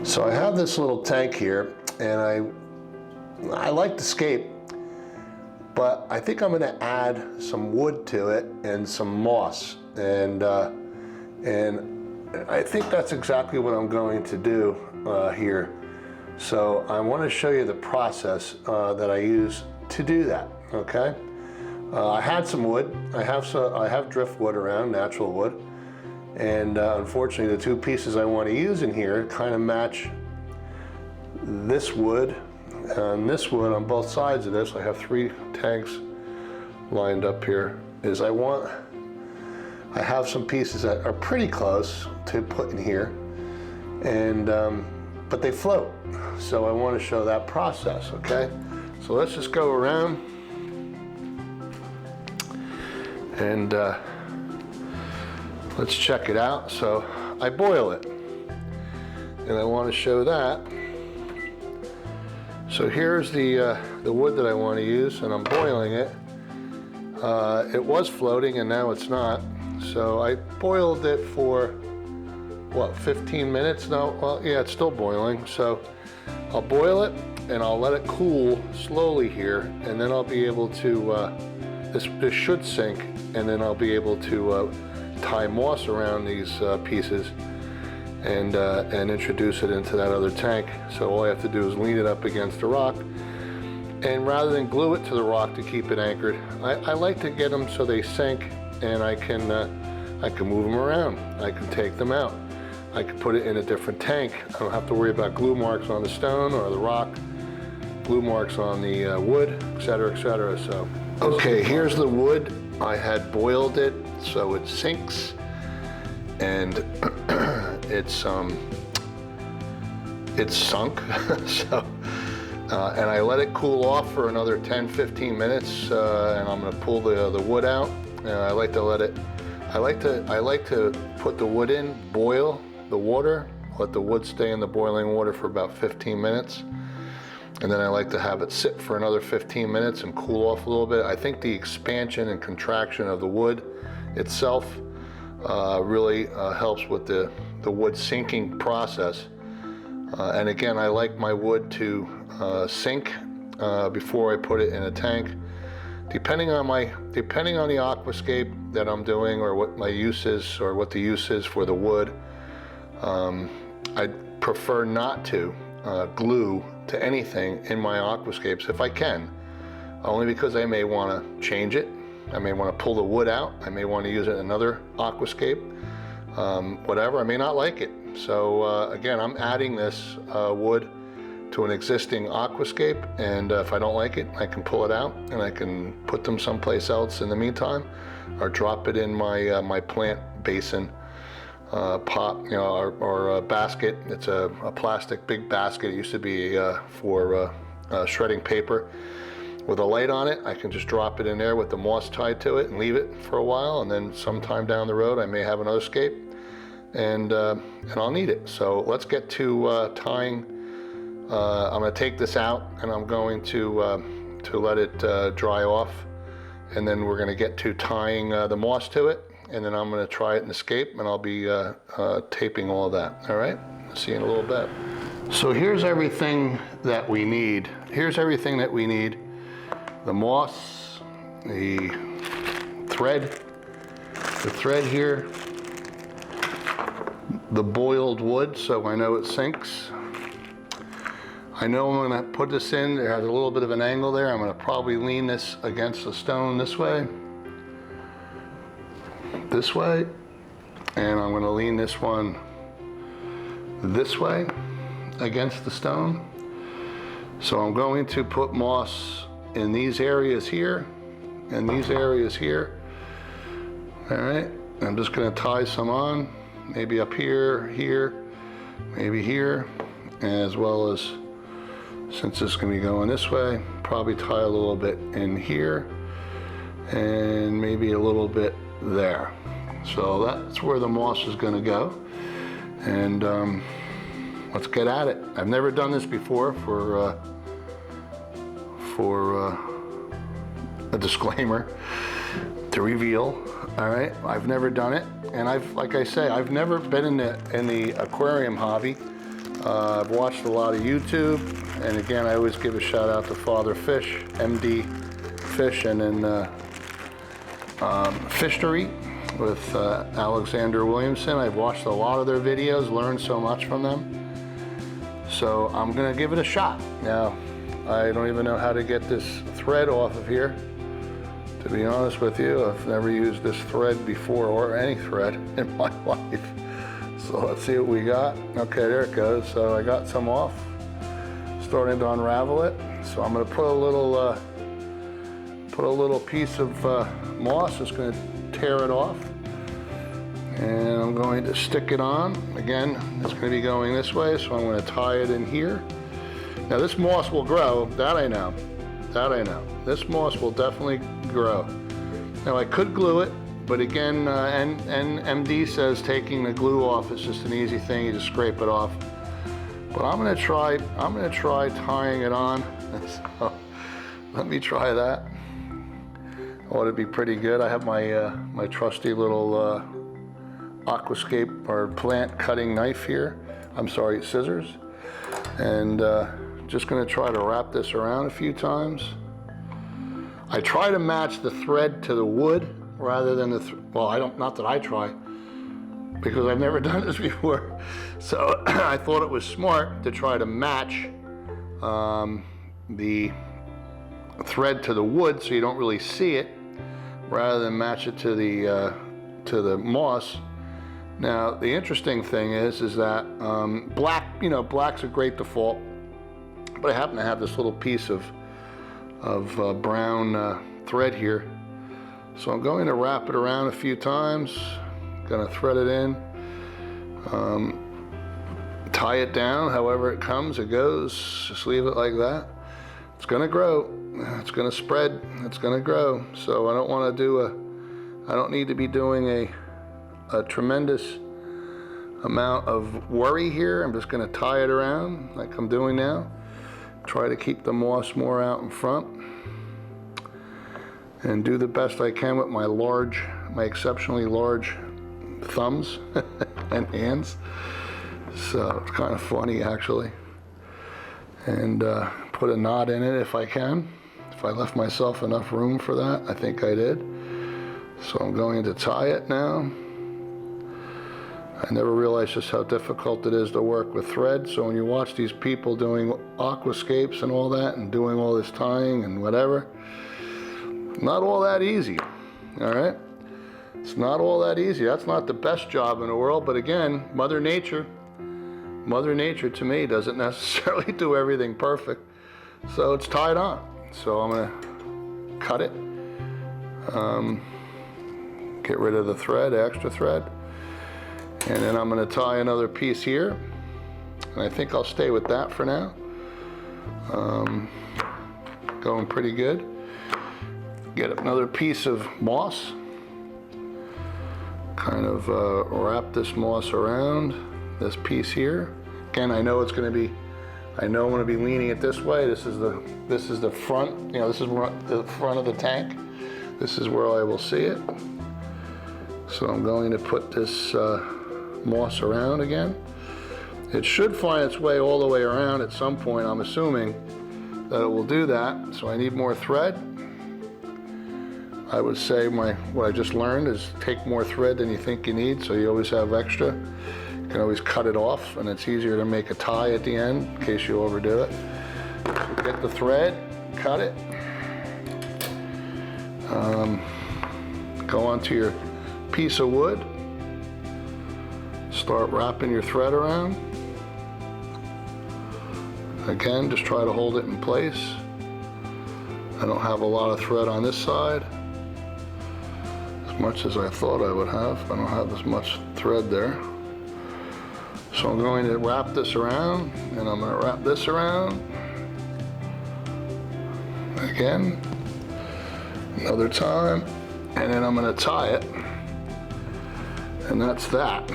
So I have this little tank here, and I like the scape, but I think I'm going to add some wood to it and some moss, and I think that's exactly what I'm going to do here. So I want to show you the process that I use to do that. Okay, I had some wood. I have driftwood around, natural wood. And unfortunately, the two pieces I want to use in here kind of match this wood and this wood on both sides of this. I have 3 tanks lined up here. I have some pieces that are pretty close to put in here, and but they float. So I want to show that process. Okay, so let's just go around and let's check it out. So I boil it, and I want to show that. So here's the wood that I want to use, and I'm boiling it. It was floating, and now it's not. So I boiled it for, what, 15 minutes? No, well, yeah, it's still boiling. So I'll boil it, and I'll let it cool slowly here, and then I'll be able to, this should sink, and then I'll be able to tie moss around these pieces and introduce it into that other tank. So all I have to do is lean it up against the rock, and rather than glue it to the rock to keep it anchored, I like to get them so they sink, and I can move them around. I can take them out. I can put it in a different tank. I don't have to worry about glue marks on the stone or the rock, glue marks on the wood, etc., etc. So okay, here's the wood. I had boiled it so it sinks, and it's sunk. So and I let it cool off for another 10-15 minutes, and I'm going to pull the wood out. And I like to put the wood in, boil the water, let the wood stay in the boiling water for about 15 minutes. And then I like to have it sit for another 15 minutes and cool off a little bit. I think the expansion and contraction of the wood itself really helps with the wood sinking process. And again, I like my wood to sink before I put it in a tank. Depending on the aquascape that I'm doing, or what my use is, or what the use is for the wood, I prefer not to glue to anything in my aquascapes if I can, only because I may want to change it. I may want to pull the wood out. I may want to use it in another aquascape, whatever. I may not like it. So again, I'm adding this wood to an existing aquascape, and if I don't like it, I can pull it out and I can put them someplace else in the meantime, or drop it in my my plant basin pot, you know, or a basket. It's a plastic big basket. It used to be for shredding paper with a light on it. I can just drop it in there with the moss tied to it and leave it for a while, and then sometime down the road I may have another scape, and I'll need it. So let's get to tying. I'm going to take this out, and I'm going to let it dry off, and then we're going to get to tying the moss to it, and then I'm going to try it in the scape, and I'll be taping all of that. All right, see you in a little bit. So here's everything that we need. The moss, the thread here, the boiled wood, so I know it sinks. I know I'm going to put this in. It has a little bit of an angle there. I'm going to probably lean this against the stone this way, and I'm going to lean this one this way against the stone. So I'm going to put moss in these areas here and these areas here. All right, I'm just going to tie some on, maybe up here, maybe here, as well as, since this is going to be going this way, probably tie a little bit in here and maybe a little bit there. So that's where the moss is going to go, and let's get at it. I've never done this before, for a disclaimer. to reveal. All right, I've never done it, and like I say, I've never been in the aquarium hobby. I've watched a lot of YouTube, and again, I always give a shout out to Father Fish, MD Fish, and then Fishery with Alexander Williamson. I've watched a lot of their videos, learned so much from them. So I'm gonna give it a shot. Now, I don't even know how to get this thread off of here. To be honest with you, I've never used this thread before, or any thread in my life. So let's see what we got. Okay, there it goes. So I got some off, starting to unravel it. So I'm gonna put a little piece of moss. It's gonna tear it off. And I'm going to stick it on. Again, it's going to be going this way, so I'm going to tie it in here. Now this moss will grow, that I know. That I know. This moss will definitely grow. Now I could glue it, but again, MD says taking the glue off is just an easy thing, you just scrape it off. But I'm going to try tying it on. So let me try that. Ought to be pretty good. I have my my trusty little aquascape or plant cutting knife here. I'm sorry, scissors. And just gonna try to wrap this around a few times. I try to match the thread to the wood rather than not that I try, because I've never done this before. So I thought it was smart to try to match the thread to the wood so you don't really see it, rather than match it to the moss. Now, the interesting thing is that black's a great default, but I happen to have this little piece of brown thread here. So I'm going to wrap it around a few times, gonna thread it in, tie it down, however it comes, it goes, just leave it like that. It's gonna grow, it's gonna spread, it's gonna grow. So I don't need to be doing a tremendous amount of worry here. I'm just going to tie it around like I'm doing now. Try to keep the moss more out in front and do the best I can with my exceptionally large thumbs and hands. So it's kind of funny actually. And put a knot in it if I can. If I left myself enough room for that, I think I did. So I'm going to tie it now. I never realized just how difficult it is to work with thread. So when you watch these people doing aquascapes and all that, and doing all this tying and whatever, not all that easy, all right? It's not all that easy. That's not the best job in the world, but again, Mother Nature to me doesn't necessarily do everything perfect. So it's tied on. So I'm gonna cut it, get rid of the thread, extra thread. And then I'm going to tie another piece here, and I think I'll stay with that for now. Going pretty good. Get another piece of moss, kind of wrap this moss around this piece here. Again, I know I'm going to be leaning it this way. This is the front, this is the front of the tank. This is where I will see it. So I'm going to put this moss around again. It should find its way all the way around at some point. I'm assuming that it will do that. So I need more thread. I would say what I just learned is take more thread than you think you need, so you always have extra. You can always cut it off, and it's easier to make a tie at the end in case you overdo it. So get the thread, cut it. Go onto your piece of wood. Start wrapping your thread around. Again, just try to hold it in place. I don't have a lot of thread on this side, as much as I thought I would have. I don't have as much thread there. So I'm going to wrap this around, and I'm going to wrap this around. Again, another time, and then I'm going to tie it. And that's that.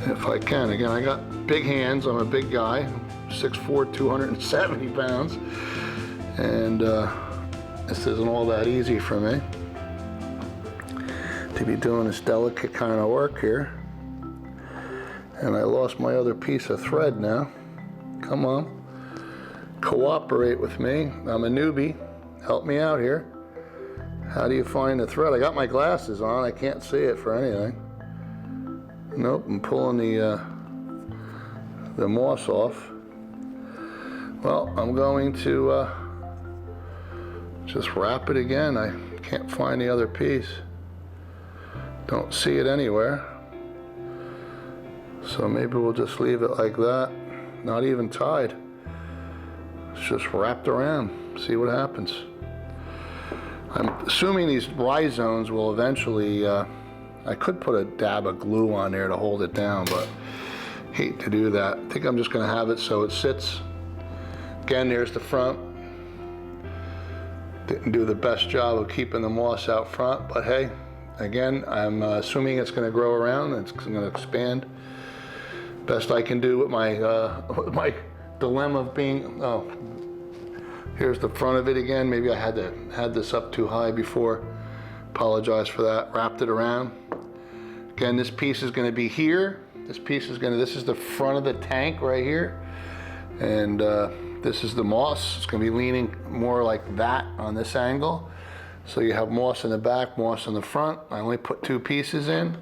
If I can. Again, I got big hands. I'm a big guy, 6'4", 270 pounds. And This isn't all that easy for me to be doing this delicate kind of work here. And I lost my other piece of thread now. Come on, cooperate with me. I'm a newbie, help me out here. How do you find the thread? I got my glasses on, I can't see it for anything. Nope, I'm pulling the moss off. Well, I'm going to just wrap it again. I can't find the other piece. Don't see it anywhere. So maybe we'll just leave it like that. Not even tied. It's just wrapped around. See what happens. I'm assuming these rhizomes will eventually, I could put a dab of glue on there to hold it down, but hate to do that. I think I'm just gonna have it so it sits. Again, there's the front. Didn't do the best job of keeping the moss out front, but hey, again, I'm assuming it's gonna grow around and it's gonna expand. Best I can do with my dilemma of being, oh, here's the front of it again. Maybe I had this up too high before. Apologize for that. Wrapped it around. Again, this piece is gonna be here. This is the front of the tank right here. And this is the moss. It's gonna be leaning more like that on this angle. So you have moss in the back, moss in the front. I only put 2 pieces in.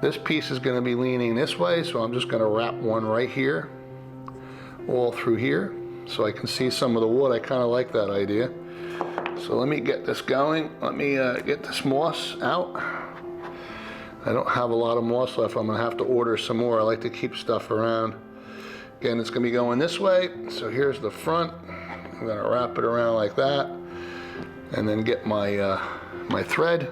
This piece is gonna be leaning this way, so I'm just gonna wrap one right here, all through here, so I can see some of the wood. I kinda like that idea. So let me get this going. Let me get this moss out. I don't have a lot of moss left. I'm gonna have to order some more. I like to keep stuff around. Again, it's gonna be going this way. So here's the front. I'm gonna wrap it around like that, and then get my my thread.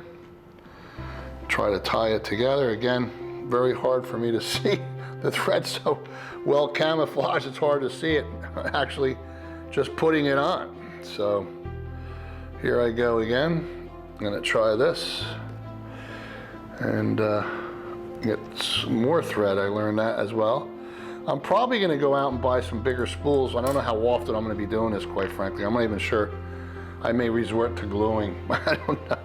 Try to tie it together. Again, very hard for me to see. The thread's so well camouflaged, it's hard to see it. Actually, just putting it on. So here I go again. I'm gonna try this and get some more thread. I learned that as well. I'm probably gonna go out and buy some bigger spools. I don't know how often I'm gonna be doing this, quite frankly. I'm not even sure. I may resort to gluing. I don't know,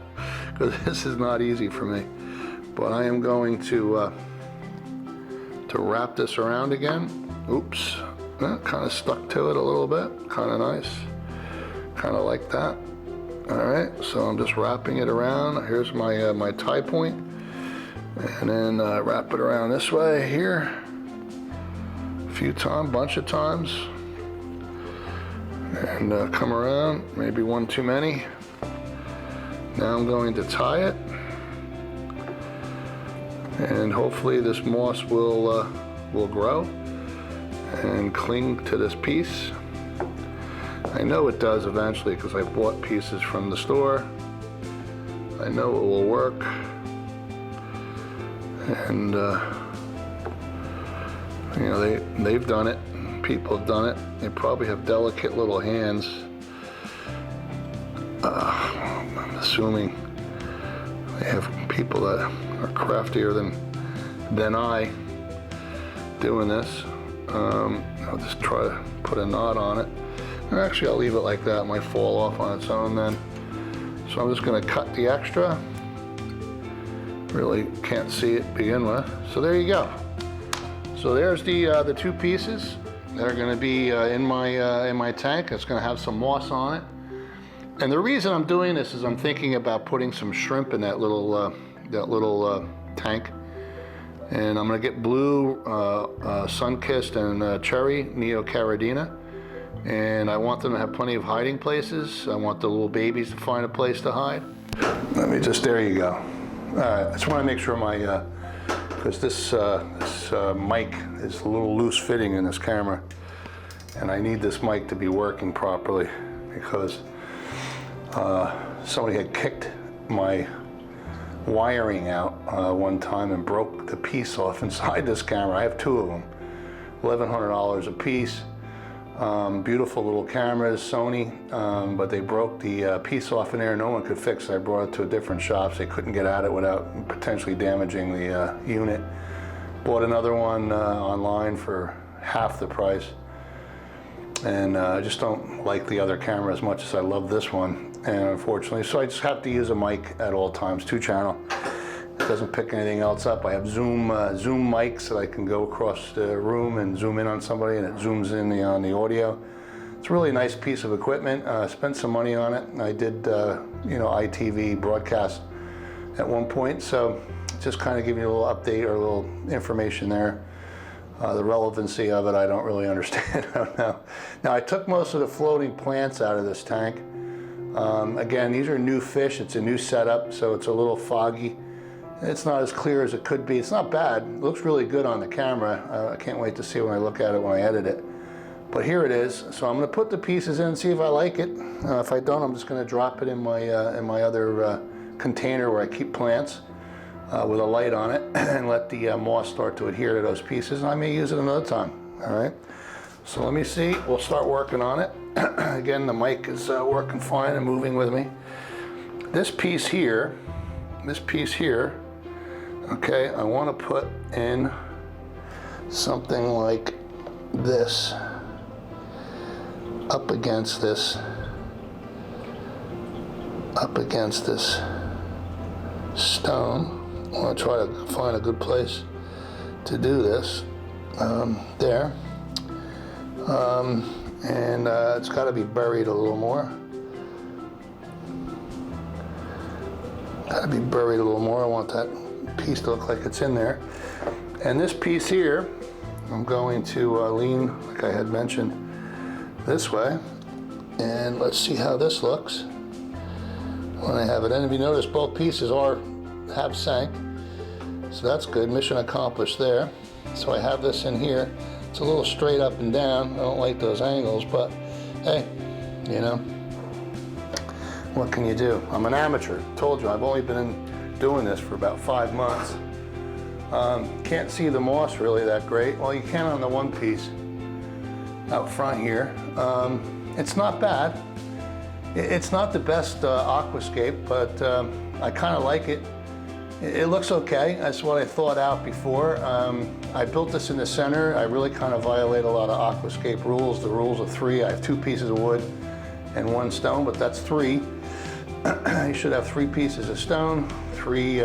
because this is not easy for me. But I am going to wrap this around again. Oops, kind of stuck to it a little bit. Kind of nice, kind of like that. All right, so I'm just wrapping it around. Here's my my tie point, and then wrap it around this way here. A few times, bunch of times, and come around. Maybe one too many. Now I'm going to tie it, and hopefully this moss will grow and cling to this piece. I know it does eventually because I bought pieces from the store. I know it will work, and you know, they've done it. People have done it. They probably have delicate little hands. I'm assuming they have people that are craftier than I doing this. I'll just try to put a knot on it. And actually, I'll leave it like that. It might fall off on its own then. So I'm just going to cut the extra. Really can't see it to begin with. So there you go. So there's the 2 pieces that are going to be in my tank. It's going to have some moss on it. And the reason I'm doing this is I'm thinking about putting some shrimp in that little tank. And I'm going to get blue, sun-kissed, and cherry, Neocaridina. And I want them to have plenty of hiding places. I want the little babies to find a place to hide. Let me just, there you go. All right, I just want to make sure my, because this mic is a little loose fitting in this camera. And I need this mic to be working properly because somebody had kicked my wiring out one time and broke the piece off inside this camera. I have 2 of them, $1,100 a piece. Beautiful little cameras, Sony, but they broke the piece off in there. No one could fix it. I brought it to a different shop. So they couldn't get at it without potentially damaging the unit. Bought another one online for half the price. And I just don't like the other camera as much as I love this one. And unfortunately, so I just have to use a mic at all times, 2-channel. It doesn't pick anything else up. I have Zoom mics that I can go across the room and zoom in on somebody, and it zooms in on the audio. It's a really nice piece of equipment. Spent some money on it. I did, ITV broadcast at one point, so just kind of give you a little update or a little information there. The relevancy of it, I don't really understand. I don't know. Now, I took most of the floating plants out of this tank. Again, these are new fish. It's a new setup, so it's a little foggy. It's not as clear as it could be. It's not bad. It looks really good on the camera. I can't wait to see when I look at it when I edit it. But here it is. So I'm going to put the pieces in and see if I like it. If I don't, I'm just going to drop it in my other container where I keep plants with a light on it, and let the moss start to adhere to those pieces. And I may use it another time. All right. So let me see. We'll start working on it. Again, the mic is working fine and moving with me. This piece here, okay, I want to put in something like this up against this stone. I want to try to find a good place to do this. There. And it's got to be buried a little more. Got to be buried a little more. I want that piece to look like it's in there. And this piece here, I'm going to lean, like I had mentioned, this way. And let's see how this looks when I have it in. If you notice, both pieces have sank. So that's good. Mission accomplished there. So I have this in here. It's a little straight up and down. I don't like those angles, but hey, what can you do? I'm an amateur. Told you, I've only been doing this for about 5 months. Can't see the moss really that great. Well, you can on the one piece out front here. It's not bad. It's not the best aquascape, but I kind of like it. It looks okay. That's what I thought out before. I built this in the center. I really kind of violate a lot of aquascape rules. The rules of 3. I have 2 pieces of wood and 1 stone, but that's 3. You should have 3 pieces of stone, 3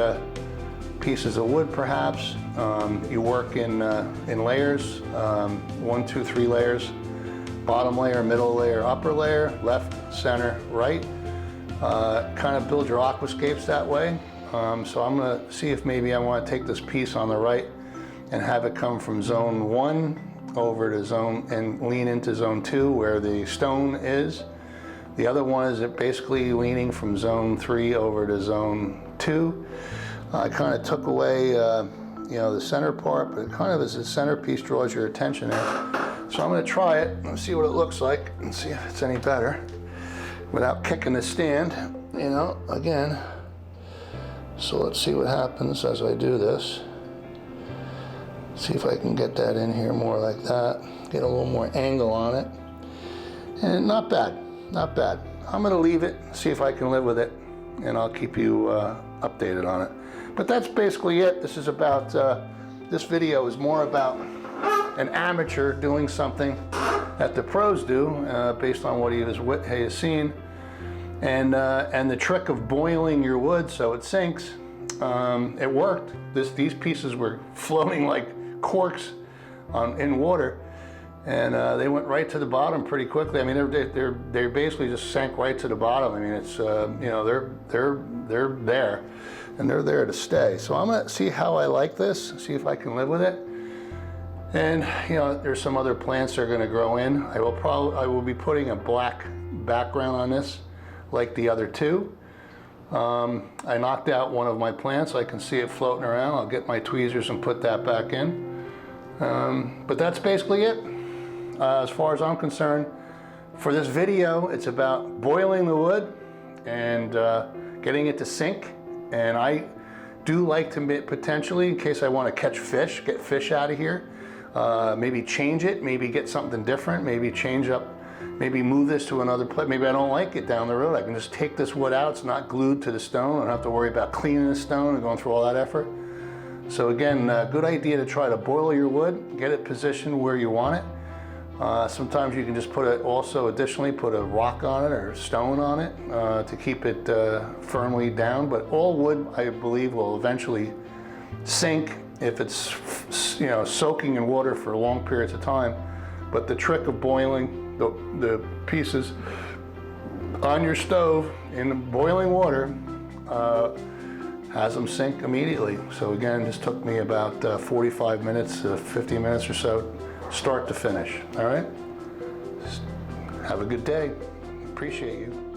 pieces of wood perhaps. You work in layers, 1, 2, 3 layers. Bottom layer, middle layer, upper layer, left, center, right. Kind of build your aquascapes that way. So I'm going to see if maybe I want to take this piece on the right and have it come from zone 1 over to zone and lean into zone 2 where the stone is. The other one is basically leaning from zone 3 over to zone 2. I kind of took away the center part, but it kind of as the centerpiece draws your attention in. So I'm going to try it and see what it looks like and see if it's any better without kicking the stand, again. So let's see what happens as I do this. See if I can get that in here more like that. Get a little more angle on it. And not bad, not bad. I'm gonna leave it, see if I can live with it, and I'll keep you updated on it. But that's basically it. This is about, this video is more about an amateur doing something that the pros do based on what he has seen. And the trick of boiling your wood so it sinks, it worked. These pieces were floating like corks in water, and they went right to the bottom pretty quickly. I mean, they basically just sank right to the bottom. I mean, it's they're there, and they're there to stay. So I'm gonna see how I like this, see if I can live with it. And there's some other plants that are going to grow in. I will be putting a black background on this, like the other 2. I knocked out one of my plants. I can see it floating around. I'll get my tweezers and put that back in. But that's basically it. As far as I'm concerned, for this video, it's about boiling the wood and getting it to sink. And I do like to potentially, in case I want to catch fish, get fish out of here, maybe change it, maybe get something different, maybe change up, maybe move this to another place. Maybe I don't like it down the road. I can just take this wood out. It's not glued to the stone. I don't have to worry about cleaning the stone and going through all that effort. So again, good idea to try to boil your wood, get it positioned where you want it. Sometimes you can just additionally put a rock on it or a stone on it to keep it firmly down. But all wood, I believe, will eventually sink if it's soaking in water for long periods of time. But the trick of boiling the pieces on your stove in boiling water has them sink immediately. So again, this took me about 45 minutes, 50 minutes or so, start to finish. All right? Have a good day. Appreciate you.